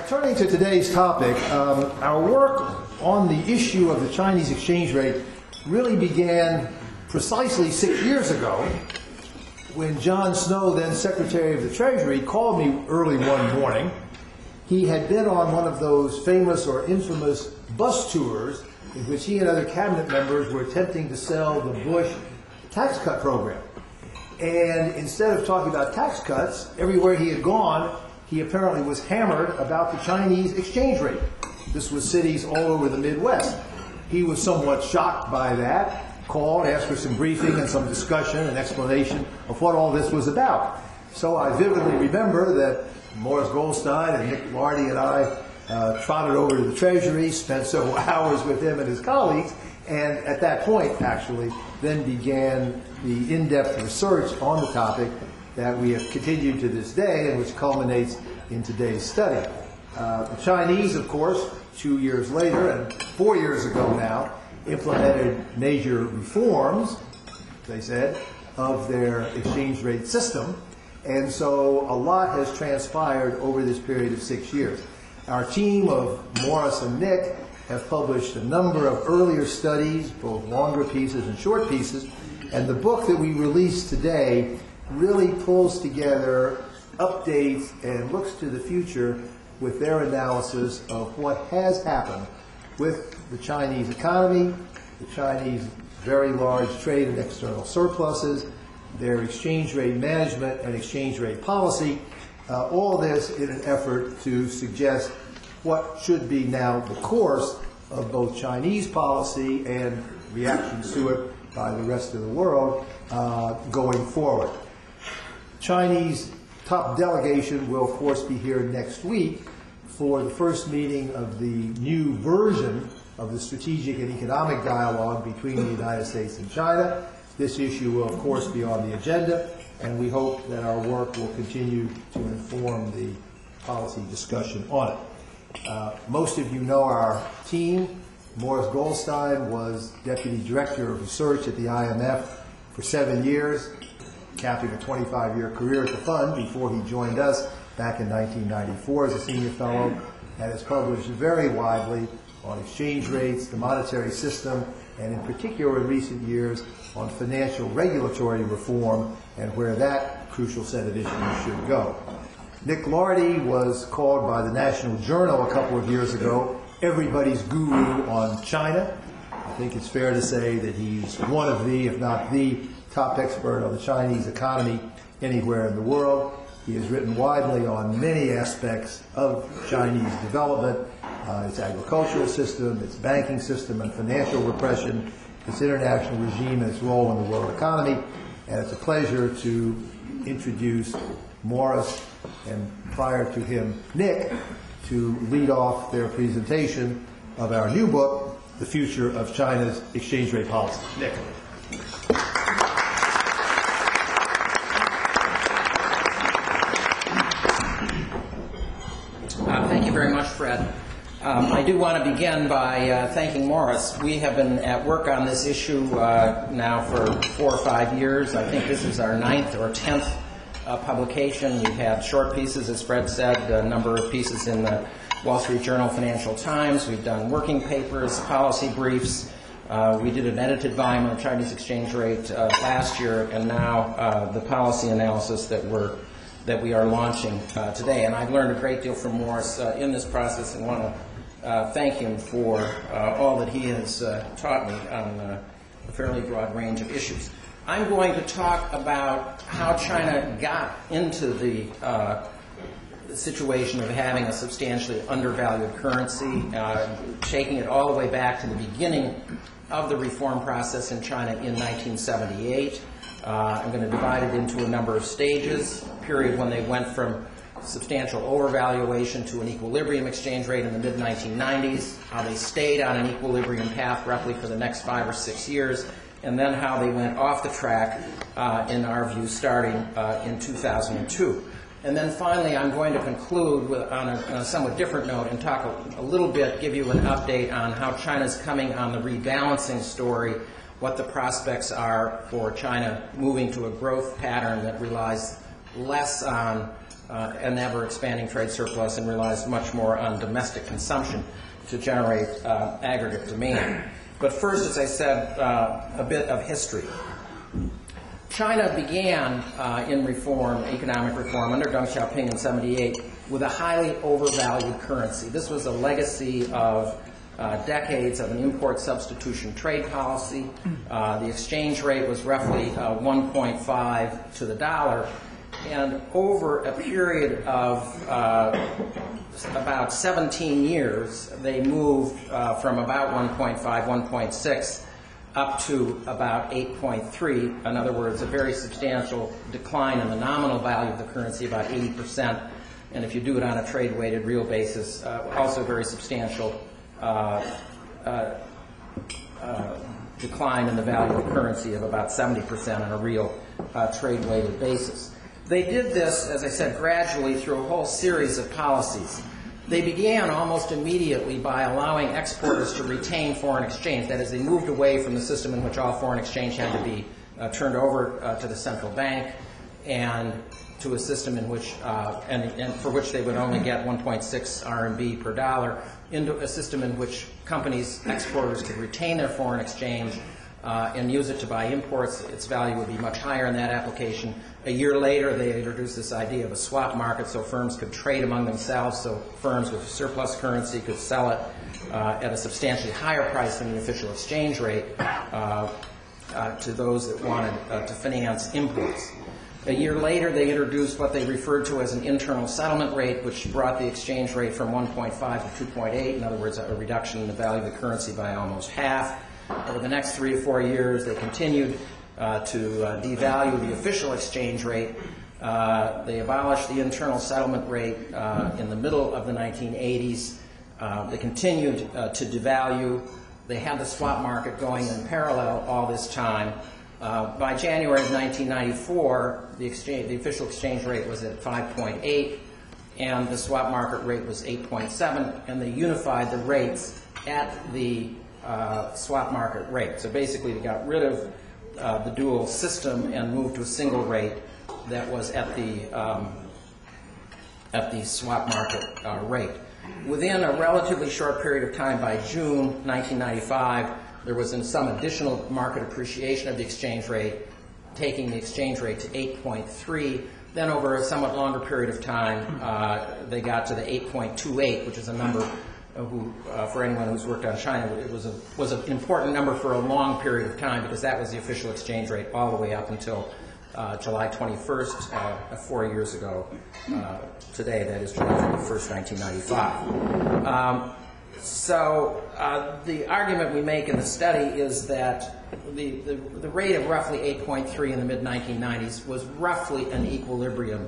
Turning to today's topic, our work on the issue of the Chinese exchange rate really began precisely 6 years ago when John Snow, then Secretary of the Treasury, called me early one morning. He had been on one of those famous or infamous bus tours in which he and other cabinet members were attempting to sell the Bush tax cut program. And instead of talking about tax cuts, everywhere he had gone, he apparently was hammered about the Chinese exchange rate. This was cities all over the Midwest. He was somewhat shocked by that, called, asked for some briefing and some discussion and explanation of what all this was about. So I vividly remember that Morris Goldstein and Nick Lardy and I trotted over to the Treasury, spent several hours with him and his colleagues, and at that point, actually, then began the in-depth research on the topic that we have continued to this day and which culminates in today's study. The Chinese, of course, 2 years later and 4 years ago now, implemented major reforms, they said, of their exchange rate system. And so a lot has transpired over this period of 6 years. Our team of Morris and Nick have published a number of earlier studies, both longer pieces and short pieces, and the book that we released today really pulls together updates and looks to the future with their analysis of what has happened with the Chinese economy, the Chinese very large trade and external surpluses, their exchange rate management and exchange rate policy, all this in an effort to suggest what should be now the course of both Chinese policy and reactions to it by the rest of the world going forward. Chinese top delegation will, of course, be here next week for the first meeting of the new version of the strategic and economic dialogue between the United States and China. This issue will, of course, be on the agenda, and we hope that our work will continue to inform the policy discussion on it. Most of you know our team. Morris Goldstein was Deputy Director of Research at the IMF for 7 years, capping a 25-year career at the fund before he joined us back in 1994 as a senior fellow, and has published very widely on exchange rates, the monetary system, and in particular in recent years on financial regulatory reform and where that crucial set of issues should go. Nick Lardy was called by the National Journal a couple of years ago everybody's guru on China. I think it's fair to say that he's one of the, if not the, top expert on the Chinese economy anywhere in the world. He has written widely on many aspects of Chinese development, its agricultural system, its banking system and financial repression, its international regime and its role in the world economy. And it's a pleasure to introduce Morris and prior to him, Nick, to lead off their presentation of our new book, The Future of China's Exchange Rate Policy. Nick. Thank you very much, Fred. I do want to begin by thanking Morris. We have been at work on this issue now for 4 or 5 years. I think this is our 9th or 10th publication. We've had short pieces, as Fred said, a number of pieces in the Wall Street Journal, Financial Times. We've done working papers, policy briefs. We did an edited volume on the Chinese exchange rate last year, and now the policy analysis that we are launching today. And I've learned a great deal from Morris in this process and want to thank him for all that he has taught me on a fairly broad range of issues. I'm going to talk about how China got into the situation of having a substantially undervalued currency, taking it all the way back to the beginning of the reform process in China in 1978. I'm going to divide it into a number of stages, a period when they went from substantial overvaluation to an equilibrium exchange rate in the mid-1990s, how they stayed on an equilibrium path roughly for the next 5 or 6 years, and then how they went off the track, in our view, starting in 2002. And then finally, I'm going to conclude on a somewhat different note and talk a little bit, give you an update on how China's coming on the rebalancing story, what the prospects are for China moving to a growth pattern that relies less on an ever-expanding trade surplus and relies much more on domestic consumption to generate aggregate demand. But first, as I said, a bit of history. China began in reform, economic reform, under Deng Xiaoping in '78 with a highly overvalued currency. This was a legacy of decades of an import substitution trade policy. The exchange rate was roughly 1.5 to the dollar. And over a period of about 17 years, they moved from about 1.5, 1.6 up to about 8.3. In other words, a very substantial decline in the nominal value of the currency, about 80%. And if you do it on a trade-weighted real basis, also very substantial decline in the value of the currency of about 70% on a real trade-weighted basis. They did this, as I said, gradually through a whole series of policies. They began almost immediately by allowing exporters to retain foreign exchange. That is, they moved away from the system in which all foreign exchange had to be turned over to the central bank, and to a system in which, and for which they would only get 1.6 RMB per dollar, into a system in which companies, exporters, could retain their foreign exchange and use it to buy imports. Its value would be much higher in that application. A year later, they introduced this idea of a swap market so firms could trade among themselves, so firms with surplus currency could sell it at a substantially higher price than the official exchange rate to those that wanted to finance imports. A year later, they introduced what they referred to as an internal settlement rate, which brought the exchange rate from 1.5 to 2.8, in other words, a reduction in the value of the currency by almost half. Over the next 3 to 4 years, they continued to devalue the official exchange rate. They abolished the internal settlement rate in the middle of the 1980s. They continued to devalue. They had the swap market going in parallel all this time. By January of 1994, the official exchange rate was at 5.8, and the swap market rate was 8.7, and they unified the rates at the swap market rate. So basically, they got rid of the dual system and moved to a single rate that was at the swap market rate. Within a relatively short period of time, by June 1995, there was some additional market appreciation of the exchange rate, taking the exchange rate to 8.3. Then over a somewhat longer period of time, they got to the 8.28, which is a number for anyone who's worked on China, it was an important number for a long period of time, because that was the official exchange rate all the way up until July 21st, 4 years ago today, that is July 21st, 1995. So the argument we make in the study is that the rate of roughly 8.3 in the mid-1990s was roughly an equilibrium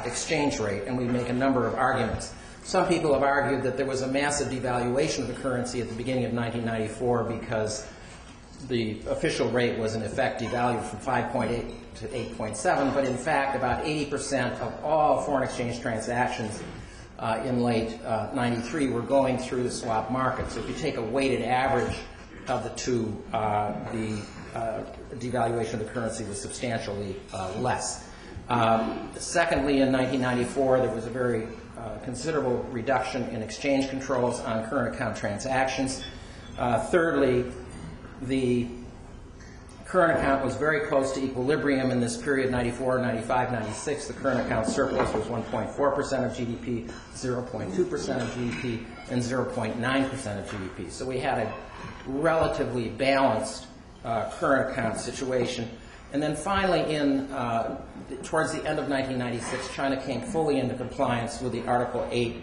exchange rate, and we make a number of arguments. Some people have argued that there was a massive devaluation of the currency at the beginning of 1994 because the official rate was in effect devalued from 5.8 to 8.7, but in fact about 80% of all foreign exchange transactions in late 93 were going through the swap market. So if you take a weighted average of the two, the devaluation of the currency was substantially less. Secondly, in 1994, there was a very considerable reduction in exchange controls on current account transactions. Thirdly, the current account was very close to equilibrium in this period, 94, 95, 96. The current account surplus was 1.4% of GDP, 0.2% of GDP, and 0.9% of GDP. So we had a relatively balanced current account situation. And then finally, towards the end of 1996, China came fully into compliance with the Article 8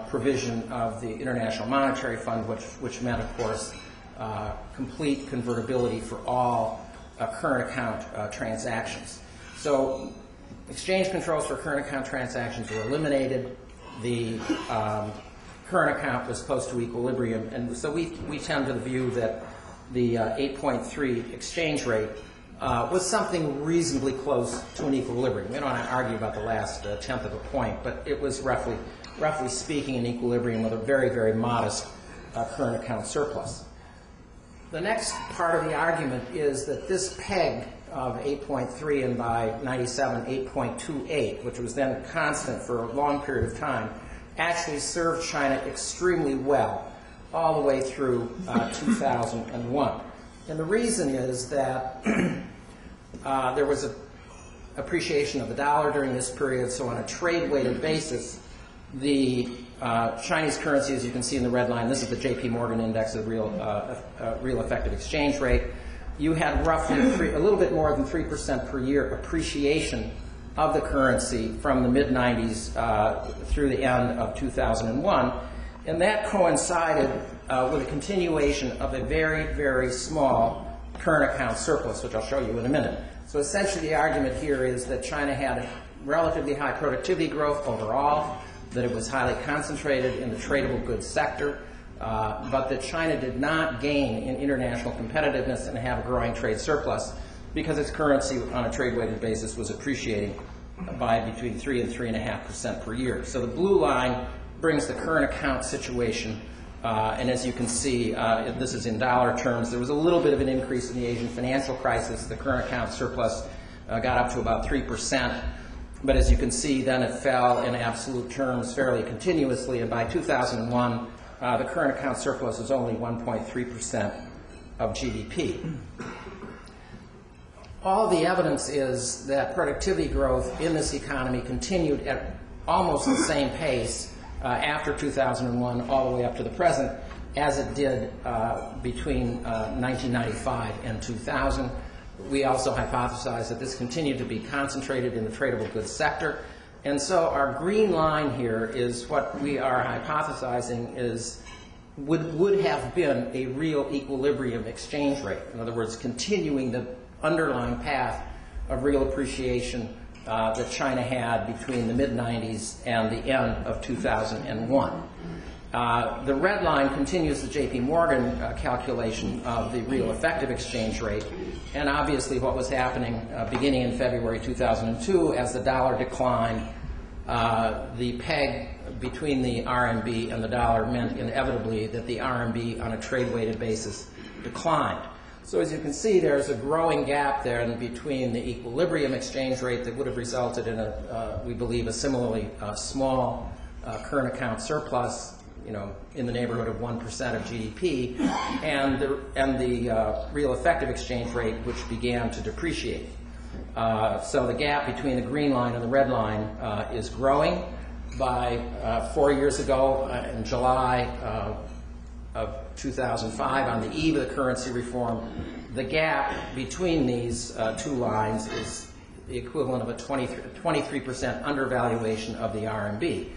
provision of the International Monetary Fund, which meant, of course, complete convertibility for all current account transactions. So exchange controls for current account transactions were eliminated. The current account was close to equilibrium. And so we tend to the view that the 8.3 exchange rate was something reasonably close to an equilibrium. We don't want to argue about the last tenth of a point, but it was roughly speaking an equilibrium with a very, very modest current account surplus. The next part of the argument is that this peg of 8.3 and by 97, 8.28, which was then constant for a long period of time, actually served China extremely well all the way through 2001. And the reason is that there was an appreciation of the dollar during this period, so on a trade-weighted basis, the Chinese currency, as you can see in the red line, this is the J.P. Morgan index of real effective exchange rate. You had roughly a little bit more than 3% per year appreciation of the currency from the mid-90s through the end of 2001. And that coincided with a continuation of a very, very small current account surplus, which I'll show you in a minute. So essentially the argument here is that China had relatively high productivity growth overall, that it was highly concentrated in the tradable goods sector, but that China did not gain in international competitiveness and have a growing trade surplus because its currency on a trade-weighted basis was appreciating by between 3 and 3.5% per year. So the blue line brings the current account situation, and as you can see, this is in dollar terms. There was a little bit of an increase in the Asian financial crisis. The current account surplus got up to about 3%. But as you can see, then it fell in absolute terms fairly continuously, and by 2001, the current account surplus was only 1.3% of GDP. All the evidence is that productivity growth in this economy continued at almost the same pace after 2001 all the way up to the present as it did between 1995 and 2000. We also hypothesize that this continued to be concentrated in the tradable goods sector. And so our green line here is what we are hypothesizing is would have been a real equilibrium exchange rate. In other words, continuing the underlying path of real appreciation that China had between the mid-90s and the end of 2001. The red line continues the J.P. Morgan calculation of the real effective exchange rate, and obviously what was happening beginning in February 2002 as the dollar declined, the peg between the RMB and the dollar meant inevitably that the RMB on a trade-weighted basis declined. So as you can see, there's a growing gap there in between the equilibrium exchange rate that would have resulted in we believe, a similarly small current account surplus, in the neighborhood of 1% of GDP, and the real effective exchange rate, which began to depreciate. So the gap between the green line and the red line is growing. By 4 years ago, in July of 2005, on the eve of the currency reform, the gap between these two lines is the equivalent of a 23% undervaluation of the RMB.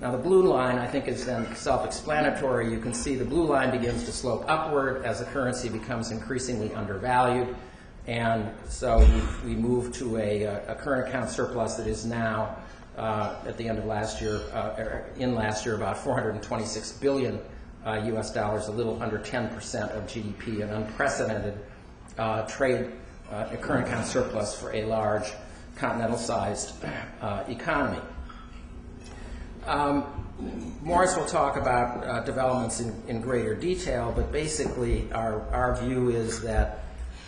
Now the blue line, I think, is then self-explanatory. You can see the blue line begins to slope upward as the currency becomes increasingly undervalued, and so we move to a current account surplus that is now, at the end of last year, about 426 billion US dollars, a little under 10% of GDP, an unprecedented trade current account surplus for a large continental-sized economy. Morris will talk about developments in greater detail, but basically our view is that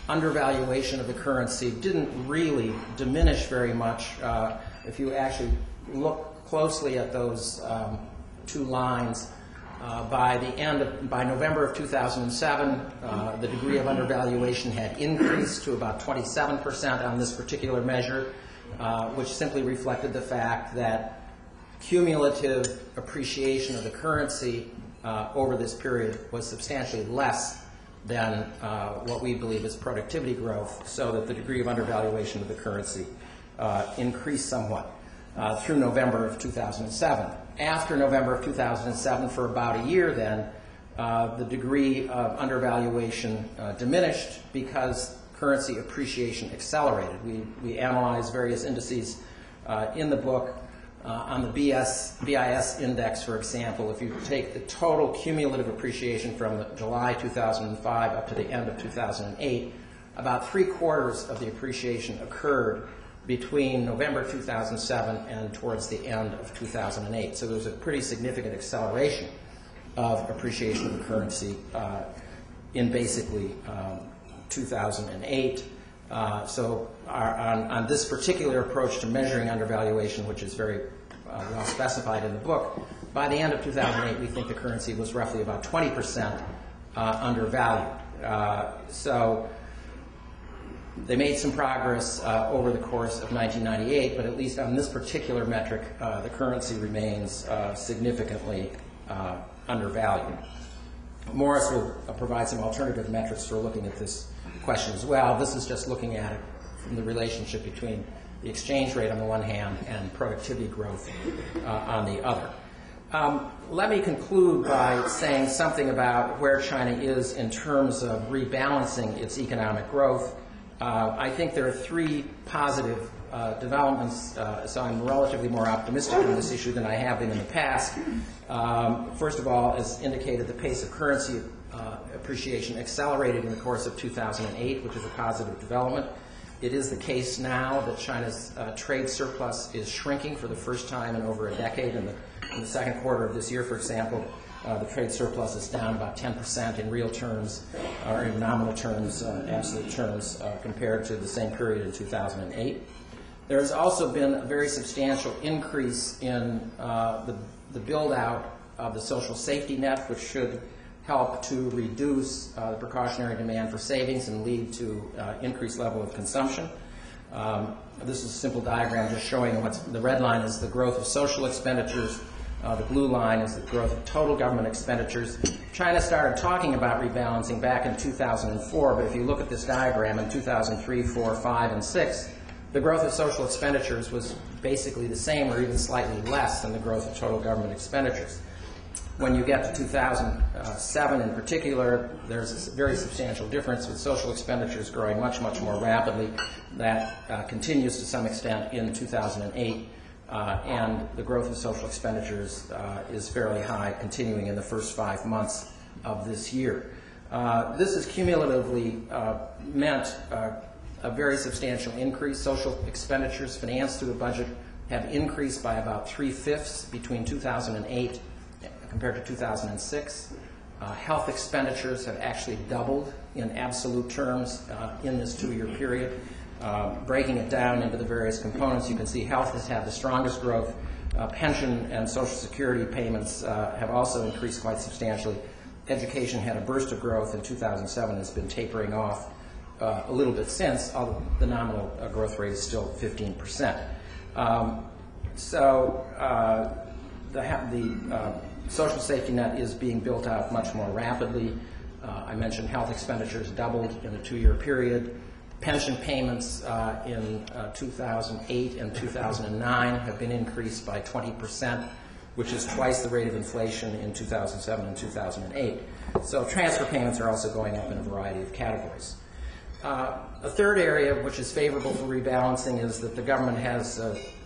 undervaluation of the currency didn't really diminish very much. If you actually look closely at those two lines, by November of 2007, the degree of undervaluation had increased to about 27% on this particular measure, which simply reflected the fact that cumulative appreciation of the currency over this period was substantially less than what we believe is productivity growth, so that the degree of undervaluation of the currency increased somewhat through November of 2007. After November of 2007, for about a year then, the degree of undervaluation diminished because currency appreciation accelerated. We analyzed various indices in the book. On the BIS index, for example, if you take the total cumulative appreciation from July 2005 up to the end of 2008, about 3/4 of the appreciation occurred between November 2007 and towards the end of 2008. So there was a pretty significant acceleration of appreciation of the currency in basically 2008. So on this particular approach to measuring undervaluation, which is very well specified in the book, by the end of 2008, we think the currency was roughly about 20% undervalued. So they made some progress over the course of 1998, but at least on this particular metric, the currency remains significantly undervalued. Morris will provide some alternative metrics for looking at this question as well. This is just looking at it from the relationship between the exchange rate on the one hand and productivity growth on the other. Let me conclude by saying something about where China is in terms of rebalancing its economic growth. I think there are three positive developments, so I'm relatively more optimistic on this issue than I have been in the past. First of all, as indicated, the pace of currency appreciation accelerated in the course of 2008, which is a positive development. It is the case now that China's trade surplus is shrinking for the first time in over a decade. In the second quarter of this year, for example, the trade surplus is down about 10% in real terms, or in nominal terms, absolute terms, compared to the same period in 2008. There has also been a very substantial increase in the build-out of the social safety net, which should help to reduce the precautionary demand for savings and lead to increased level of consumption. This is a simple diagram just showing the red line is the growth of social expenditures. The blue line is the growth of total government expenditures. China started talking about rebalancing back in 2004, but if you look at this diagram in 2003, 4, 5, and 6, the growth of social expenditures was basically the same or even slightly less than the growth of total government expenditures. When you get to 2007 in particular, there's a very substantial difference with social expenditures growing much, much more rapidly. That continues to some extent in 2008. And the growth of social expenditures is fairly high, continuing in the first 5 months of this year. This has cumulatively meant a very substantial increase. Social expenditures financed through the budget have increased by about 3/5 between 2008 compared to 2006. Health expenditures have actually doubled in absolute terms in this 2-year period. Breaking it down into the various components, you can see health has had the strongest growth. Pension and Social Security payments have also increased quite substantially. Education had a burst of growth in 2007, has been tapering off a little bit since, although the nominal growth rate is still 15%. The social safety net is being built out much more rapidly. I mentioned health expenditures doubled in a 2-year period. Pension payments in 2008 and 2009 have been increased by 20%, which is twice the rate of inflation in 2007 and 2008. So transfer payments are also going up in a variety of categories. A third area which is favorable for rebalancing is that the government has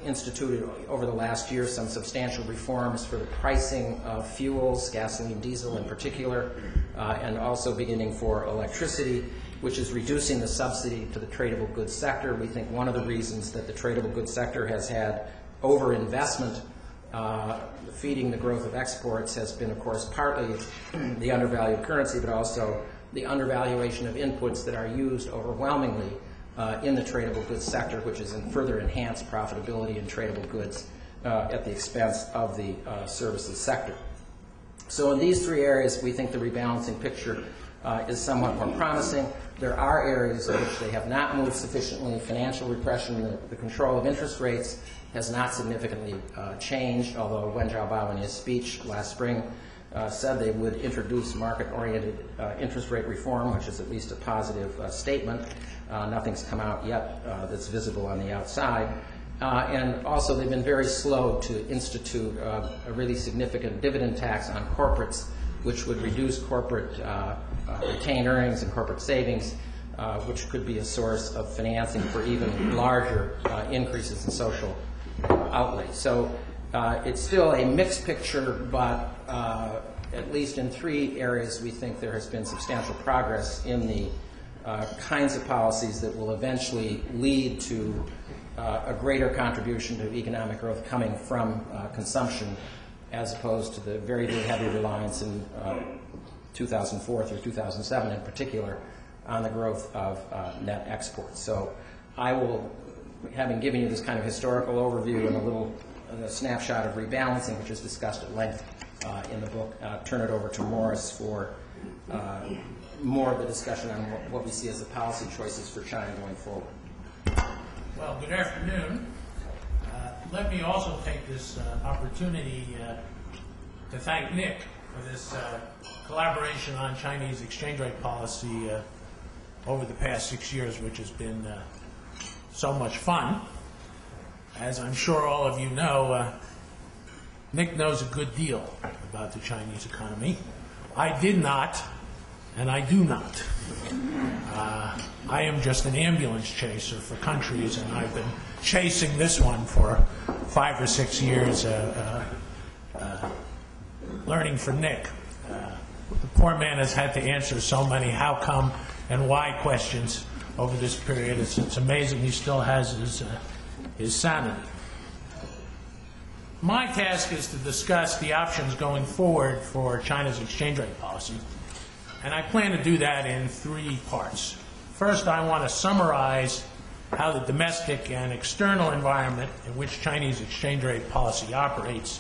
instituted over the last year some substantial reforms for the pricing of fuels, gasoline, diesel in particular, and also beginning for electricity, which is reducing the subsidy to the tradable goods sector. We think one of the reasons that the tradable goods sector has had overinvestment feeding the growth of exports has been, of course, partly the undervalued currency, but also the undervaluation of inputs that are used overwhelmingly in the tradable goods sector, which has further enhanced profitability in tradable goods at the expense of the services sector. So in these three areas, we think the rebalancing picture is somewhat more promising. There are areas in which they have not moved sufficiently. Financial repression, the control of interest rates has not significantly changed, although Wen Jiabao in his speech last spring said they would introduce market-oriented interest rate reform, which is at least a positive statement. Nothing's come out yet that's visible on the outside. And also they've been very slow to institute a really significant dividend tax on corporates, which would reduce corporate retained earnings and corporate savings, which could be a source of financing for even larger increases in social outlay. So it's still a mixed picture, but at least in three areas we think there has been substantial progress in the kinds of policies that will eventually lead to a greater contribution to economic growth coming from consumption, as opposed to the very, very heavy reliance in 2004 through 2007 in particular on the growth of net exports. So I will, having given you this kind of historical overview and a little snapshot of rebalancing, which is discussed at length in the book, turn it over to Morris for more of the discussion on what we see as the policy choices for China going forward. Well, good afternoon. Let me also take this opportunity to thank Nick for this collaboration on Chinese exchange rate policy over the past 6 years, which has been so much fun. As I'm sure all of you know, Nick knows a good deal about the Chinese economy. I did not, and I do not. I am just an ambulance chaser for countries, and I've been chasing this one for 5 or 6 years, learning from Nick. The poor man has had to answer so many how come and why questions over this period. It's amazing he still has his sanity. My task is to discuss the options going forward for China's exchange rate policy, and I plan to do that in 3 parts. First, I want to summarize how the domestic and external environment in which Chinese exchange rate policy operates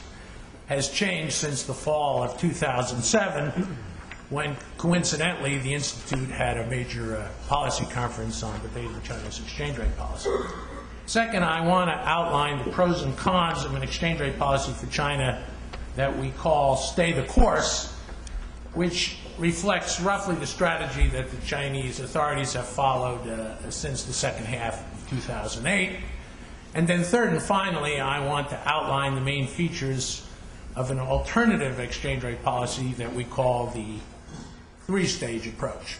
has changed since the fall of 2007, when coincidentally the Institute had a major policy conference on debating China's exchange rate policy. Second, I want to outline the pros and cons of an exchange rate policy for China that we call stay the course, which reflects roughly the strategy that the Chinese authorities have followed since the second half of 2008. And then third and finally, I want to outline the main features of an alternative exchange rate policy that we call the 3-stage approach.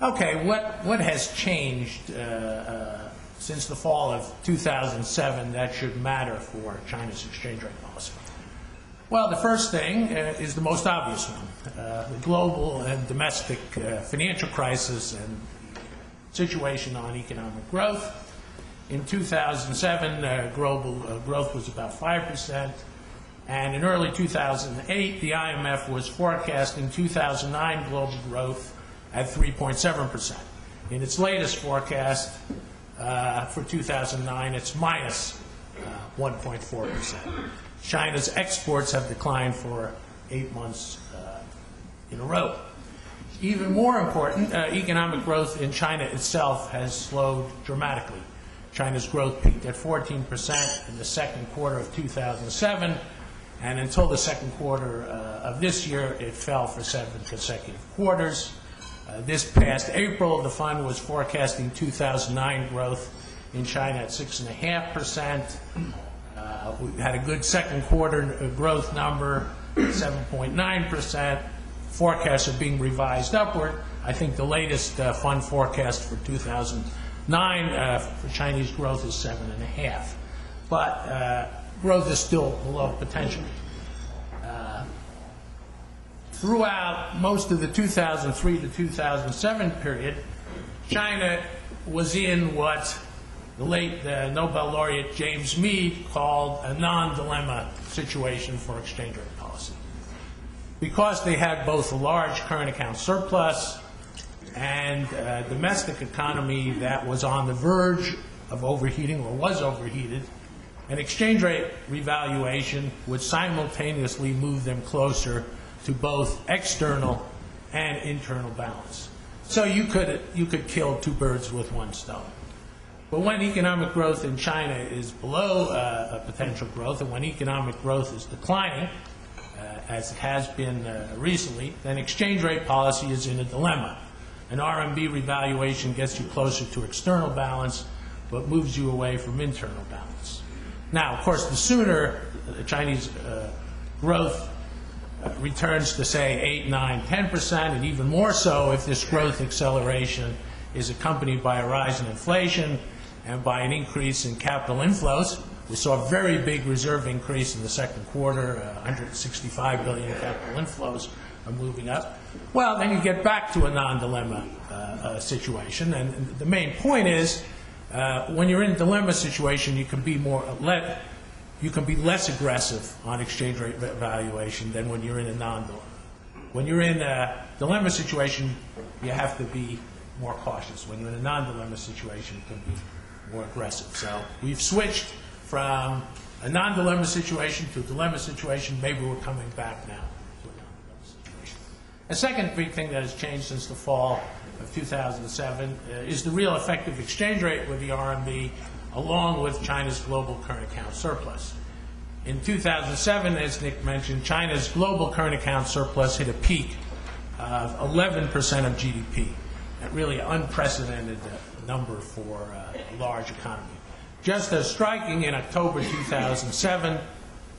Okay, what has changed since the fall of 2007 that should matter for China's exchange rate policy? Well, the first thing is the most obvious one, the global and domestic financial crisis and situation on economic growth. In 2007, global growth was about 5%, and in early 2008, the IMF was forecasting 2009 global growth at 3.7%. In its latest forecast for 2009, it's minus 1.4%. China's exports have declined for 8 months in a row. Even more important, economic growth in China itself has slowed dramatically. China's growth peaked at 14% in the second quarter of 2007, and until the second quarter of this year, it fell for 7 consecutive quarters. This past April, the fund was forecasting 2009 growth in China at 6.5%. We had a good second quarter growth number, 7.9%. Forecasts are being revised upward. I think the latest fund forecast for 2009 for Chinese growth is 7.5%. But growth is still below potential. Throughout most of the 2003 to 2007 period, China was in what the late Nobel laureate James Meade called a non-dilemma situation for exchange rate policy. Because they had both a large current account surplus and a domestic economy that was on the verge of overheating or was overheated, an exchange rate revaluation would simultaneously move them closer to both external and internal balance. So you could kill 2 birds with 1 stone. But when economic growth in China is below potential growth, and when economic growth is declining, as it has been recently, then exchange rate policy is in a dilemma. An RMB revaluation gets you closer to external balance, but moves you away from internal balance. Now, of course, the sooner Chinese growth returns to, say, 8, 9, 10%, and even more so if this growth acceleration is accompanied by a rise in inflation and by an increase in capital inflows. We saw a very big reserve increase in the second quarter, 165 billion capital inflows are moving up. Well, then you get back to a non-dilemma situation. And the main point is, when you're in a dilemma situation, you can be less aggressive on exchange rate valuation than when you're in a non-dilemma. When you're in a dilemma situation, you have to be more cautious. When you're in a non-dilemma situation, it can be more aggressive. So we've switched from a non-dilemma situation to a dilemma situation. Maybe we're coming back now to a non-dilemma situation. A second big thing that has changed since the fall of 2007 is the real effective exchange rate with the RMB, along with China's global current account surplus. In 2007, as Nick mentioned, China's global current account surplus hit a peak of 11% of GDP. A really unprecedented number for a large economy. Just as striking, in October 2007,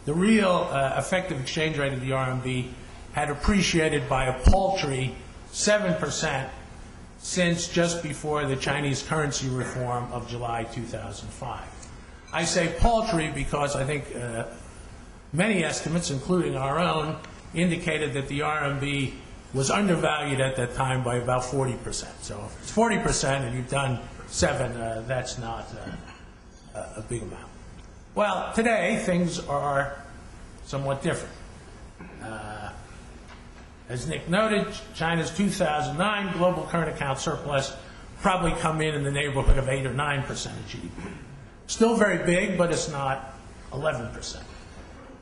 the real effective exchange rate of the RMB had appreciated by a paltry 7% since just before the Chinese currency reform of July 2005. I say paltry because I think many estimates, including our own, indicated that the RMB was undervalued at that time by about 40%. So if it's 40% and you've done 7, that's not a big amount. Well, today things are somewhat different. As Nick noted, China's 2009 global current account surplus probably come in the neighborhood of 8 or 9% of GDP. Still very big, but it's not 11%.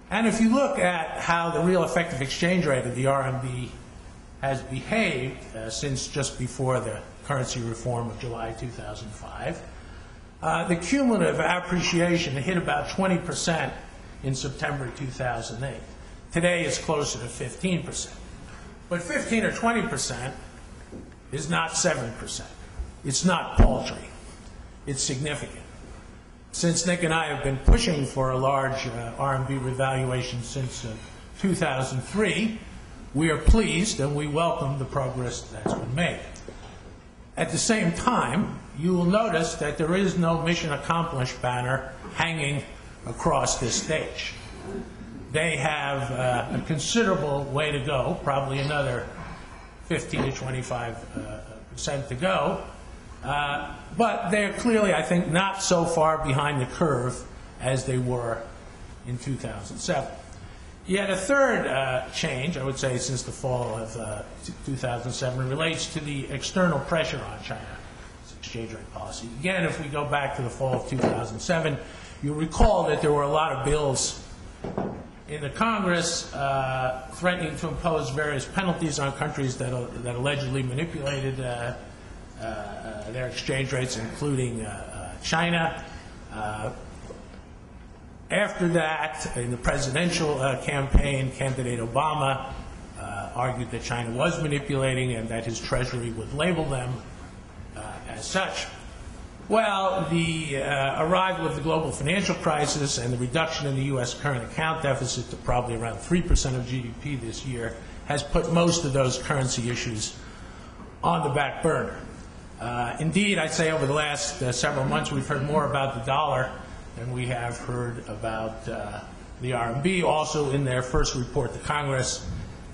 And if you look at how the real effective exchange rate of the RMB has behaved since just before the currency reform of July 2005, the cumulative appreciation hit about 20% in September 2008. Today it's closer to 15%. But 15 or 20% is not 7%. It's not paltry. It's significant. Since Nick and I have been pushing for a large RMB revaluation since 2003, we are pleased and we welcome the progress that's been made. At the same time, you will notice that there is no mission accomplished banner hanging across this stage. They have a considerable way to go, probably another 15 to 25% to go. But they're clearly, I think, not so far behind the curve as they were in 2007. Yet a third change, I would say, since the fall of 2007 relates to the external pressure on China's exchange rate policy. Again, if we go back to the fall of 2007, you'll recall that there were a lot of bills in the Congress threatening to impose various penalties on countries that allegedly manipulated their exchange rates, including China. After that, in the presidential campaign, candidate Obama argued that China was manipulating and that his treasury would label them as such. Well, the arrival of the global financial crisis and the reduction in the U.S. current account deficit to probably around 3% of GDP this year has put most of those currency issues on the back burner. Indeed, I'd say over the last several months we've heard more about the dollar than we have heard about the RMB. Also, in their first report to Congress,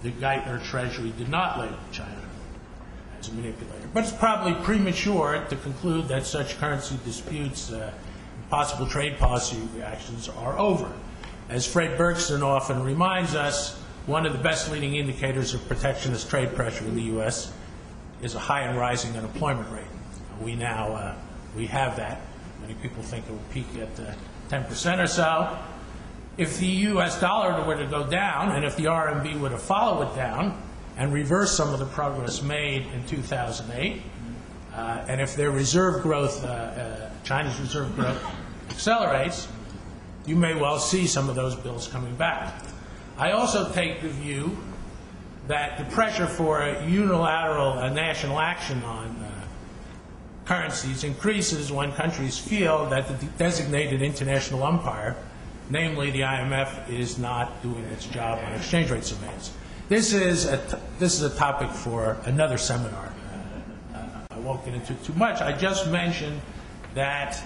the Geithner Treasury did not label China as a manipulator. But it's probably premature to conclude that such currency disputes and possible trade policy reactions are over. As Fred Bergson often reminds us, one of the best leading indicators of protectionist trade pressure in the U.S. is a high and rising unemployment rate. We have that. Many people think it will peak at 10% or so. If the U.S. dollar were to go down, and if the RMB were to follow it down and reverse some of the progress made in 2008, and if their reserve growth, China's reserve growth, accelerates, you may well see some of those bills coming back. I also take the view that the pressure for unilateral national action on currencies increases when countries feel that the designated international umpire, namely the IMF, is not doing its job on exchange rate surveillance. This is a topic for another seminar. I won't get into it too much. I just mentioned that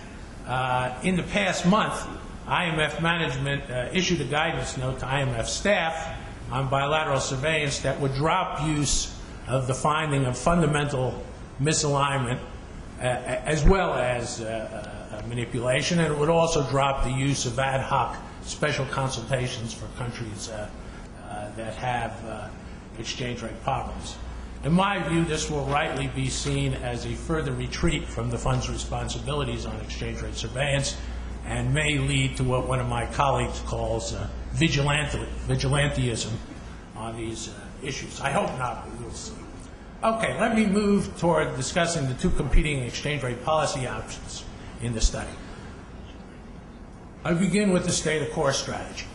in the past month, IMF management issued a guidance note to IMF staff on bilateral surveillance that would drop use of the finding of fundamental misalignment as well as manipulation, and it would also drop the use of ad hoc special consultations for countries that have exchange rate problems. In my view, this will rightly be seen as a further retreat from the fund's responsibilities on exchange rate surveillance and may lead to what one of my colleagues calls vigilantism on these issues. I hope not, but we'll see. Okay, let me move toward discussing the two competing exchange rate policy options in the study. I begin with the state of course strategy.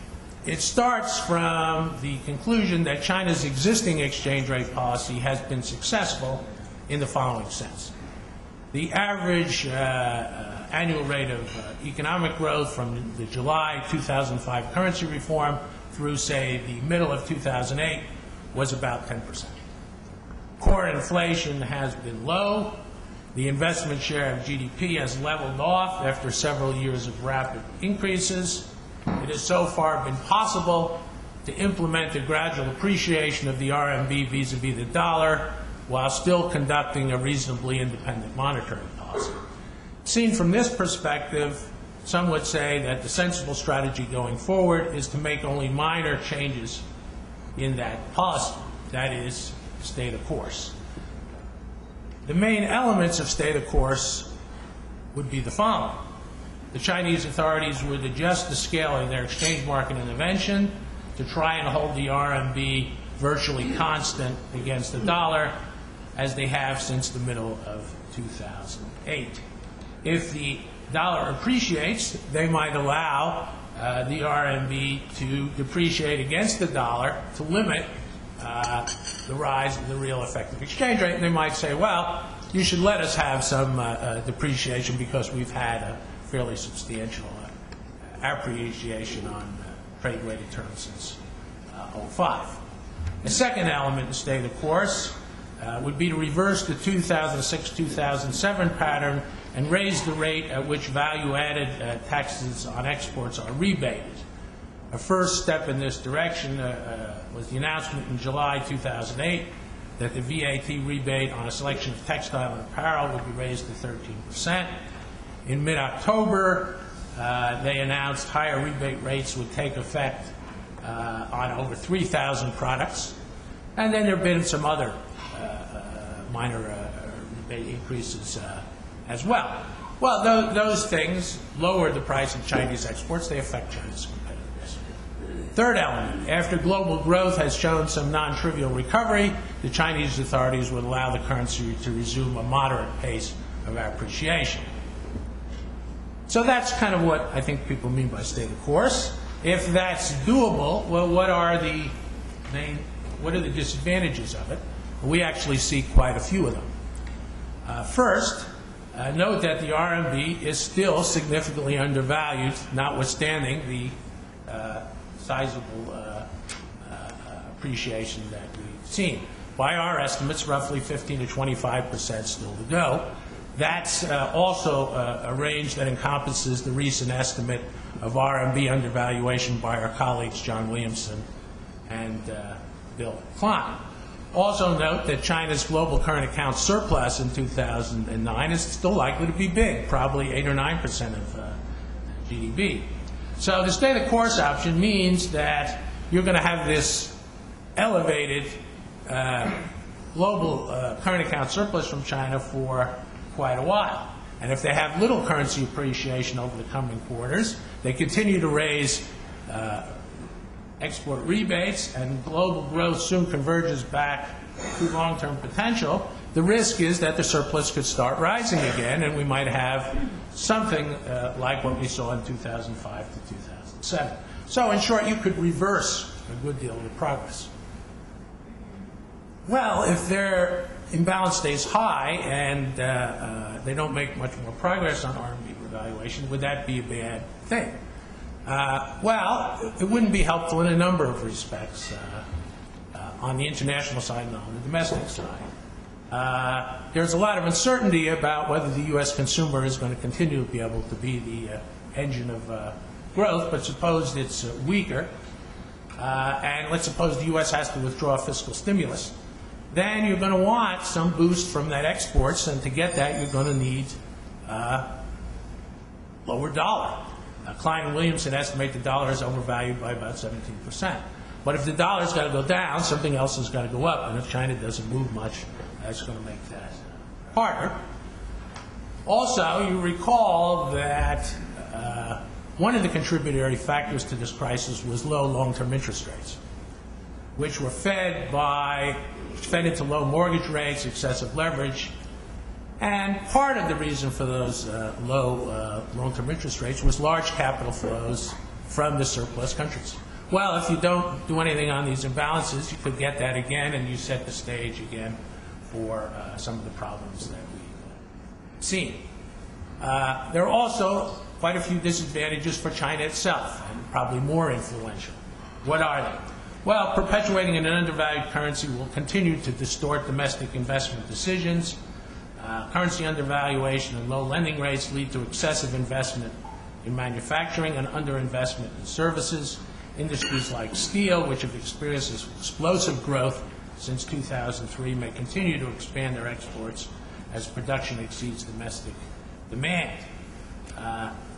It starts from the conclusion that China's existing exchange rate policy has been successful in the following sense. The average annual rate of economic growth from the July 2005 currency reform through, say, the middle of 2008 was about 10%. Core inflation has been low. The investment share of GDP has leveled off after several years of rapid increases. It has so far been possible to implement a gradual appreciation of the RMB vis-a-vis the dollar while still conducting a reasonably independent monetary policy. Seen from this perspective, some would say that the sensible strategy going forward is to make only minor changes in that policy, that is, state of course. The main elements of state of course would be the following. The Chinese authorities would adjust the scale of their exchange market intervention to try and hold the RMB virtually constant against the dollar, as they have since the middle of 2008. If the dollar appreciates, they might allow the RMB to depreciate against the dollar to limit the rise of the real effective exchange rate. And they might say, well, you should let us have some depreciation because we've had a fairly substantial appreciation on trade-weighted terms since 2005. The second element in state of course would be to reverse the 2006-2007 pattern and raise the rate at which value-added taxes on exports are rebated. A first step in this direction was the announcement in July 2008 that the VAT rebate on a selection of textile and apparel would be raised to 13%. In mid-October, they announced higher rebate rates would take effect on over 3,000 products. And then there have been some other minor rebate increases as well. Well, those things lower the price of Chinese exports. They affect China's competitiveness. Third element, after global growth has shown some non-trivial recovery, the Chinese authorities would allow the currency to resume a moderate pace of appreciation. So that's kind of what I think people mean by state of course. If that's doable, well, what are the disadvantages of it? We actually see quite a few of them. First, note that the RMB is still significantly undervalued, notwithstanding the sizable appreciation that we've seen. By our estimates, roughly 15 to 25% still to go. That's also a range that encompasses the recent estimate of RMB undervaluation by our colleagues John Williamson and Bill Klein. Also note that China's global current account surplus in 2009 is still likely to be big, probably 8 or 9% of GDP. So the state of course option means that you're going to have this elevated global current account surplus from China for quite a while. And if they have little currency appreciation over the coming quarters, they continue to raise export rebates, and global growth soon converges back to long-term potential, the risk is that the surplus could start rising again, and we might have something like what we saw in 2005 to 2007. So, in short, you could reverse a good deal of the progress. Well, if their imbalance stays high and they don't make much more progress on RMB revaluation, would that be a bad thing? Well, it wouldn't be helpful in a number of respects on the international side and on the domestic side. There's a lot of uncertainty about whether the U.S. consumer is going to continue to be able to be the engine of growth, but suppose it's weaker, and let's suppose the U.S. has to withdraw fiscal stimulus, then you're going to want some boost from that exports, and to get that you're going to need lower dollar. Klein and Williamson estimate the dollar is overvalued by about 17%. But if the dollar's got to go down, something else has got to go up. And if China doesn't move much, that's going to make that harder. Also, you recall that one of the contributory factors to this crisis was low long-term interest rates, which were fed into low mortgage rates, excessive leverage. And part of the reason for those low long-term interest rates was large capital flows from the surplus countries. Well, if you don't do anything on these imbalances, you could get that again, and you set the stage again for some of the problems that we've seen. There are also quite a few disadvantages for China itself, and probably more influential. What are they? Well, perpetuating an undervalued currency will continue to distort domestic investment decisions. Currency undervaluation and low lending rates lead to excessive investment in manufacturing and underinvestment in services. Industries like steel, which have experienced explosive growth since 2003, may continue to expand their exports as production exceeds domestic demand.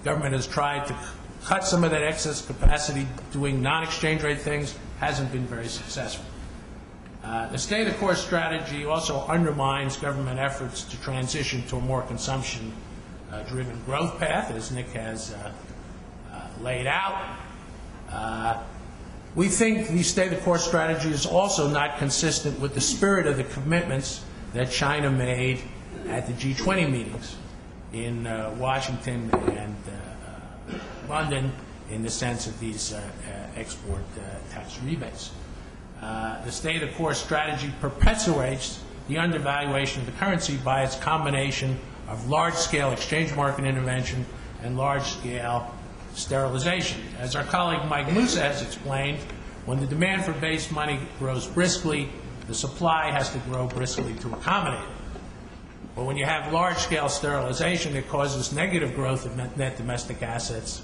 Government has tried to cut some of that excess capacity doing non-exchange rate things, hasn't been very successful. The stay-the-course strategy also undermines government efforts to transition to a more consumption-driven growth path, as Nick has laid out. We think the stay-the-course strategy is also not consistent with the spirit of the commitments that China made at the G20 meetings in Washington and London in the sense of these export tax rebates. The stay-the-course strategy perpetuates the undervaluation of the currency by its combination of large-scale exchange market intervention and large-scale sterilization. As our colleague Mike Musa has explained, when the demand for base money grows briskly, the supply has to grow briskly to accommodate it. But when you have large-scale sterilization, it causes negative growth of net domestic assets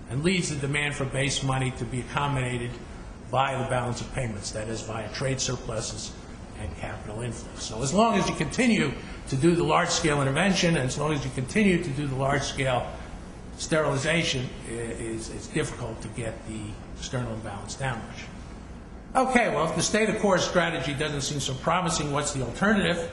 and leads the demand for base money to be accommodated by the balance of payments, that is, via trade surpluses and capital inflows. So as long as you continue to do the large-scale intervention, and as long as you continue to do the large-scale sterilization, it's difficult to get the external imbalance down much. Okay, well, if the stay-the-course strategy doesn't seem so promising, what's the alternative?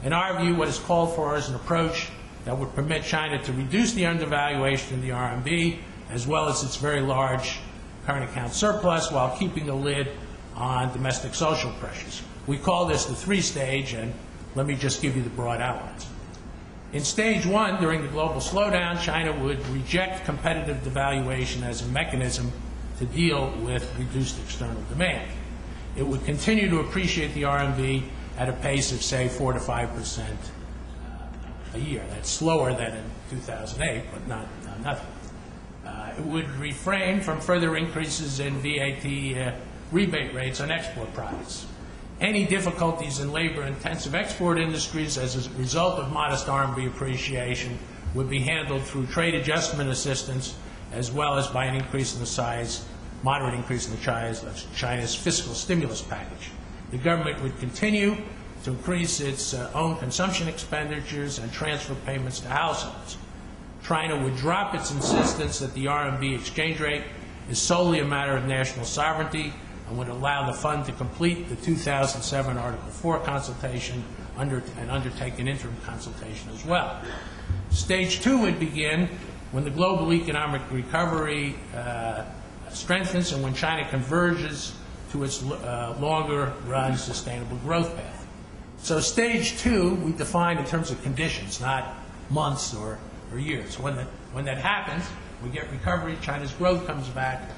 In our view, what is called for is an approach that would permit China to reduce the undervaluation of the RMB, as well as its very large current account surplus, while keeping a lid on domestic social pressures. We call this the three-stage, and let me just give you the broad outlines. In stage one, during the global slowdown, China would reject competitive devaluation as a mechanism to deal with reduced external demand. It would continue to appreciate the RMB at a pace of, say, 4 to 5% a year. That's slower than in 2008, but not nothing. It would refrain from further increases in VAT rebate rates on export products. Any difficulties in labor-intensive export industries as a result of modest RMB appreciation would be handled through trade adjustment assistance, as well as by an increase in the size, moderate increase in the China's fiscal stimulus package. The government would continue to increase its own consumption expenditures and transfer payments to households. China would drop its insistence that the RMB exchange rate is solely a matter of national sovereignty and would allow the fund to complete the 2007 Article 4 consultation and undertake an interim consultation as well. Stage two would begin when the global economic recovery strengthens and when China converges to its longer-run sustainable growth path. So stage two we define in terms of conditions, not months or years. When that happens, we get recovery, China's growth comes back,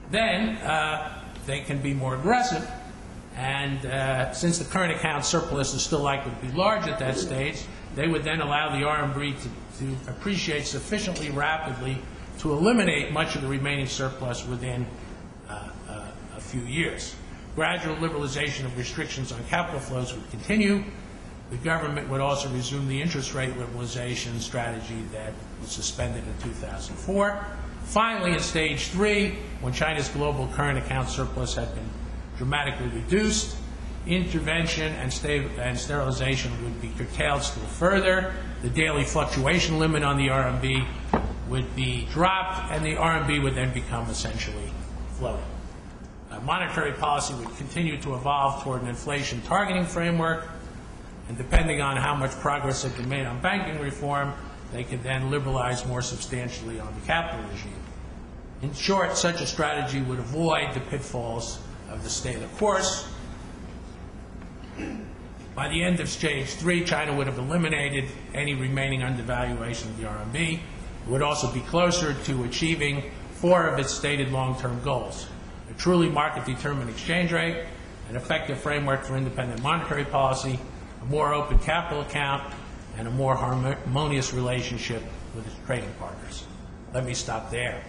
then they can be more aggressive. And since the current account surplus is still likely to be large at that stage, they would then allow the RMB to appreciate sufficiently rapidly to eliminate much of the remaining surplus within a few years. Gradual liberalization of restrictions on capital flows would continue. The government would also resume the interest rate liberalization strategy that was suspended in 2004. Finally, in stage three, when China's global current account surplus had been dramatically reduced, intervention and sterilization would be curtailed still further. The daily fluctuation limit on the RMB would be dropped, and the RMB would then become essentially floating. Monetary policy would continue to evolve toward an inflation targeting framework, and depending on how much progress had been made on banking reform, they could then liberalize more substantially on the capital regime. In short, such a strategy would avoid the pitfalls of the state of course. By the end of stage 3, China would have eliminated any remaining undervaluation of the RMB. It would also be closer to achieving 4 of its stated long-term goals: a truly market-determined exchange rate, an effective framework for independent monetary policy, a more open capital account, and a more harmonious relationship with its trading partners. Let me stop there.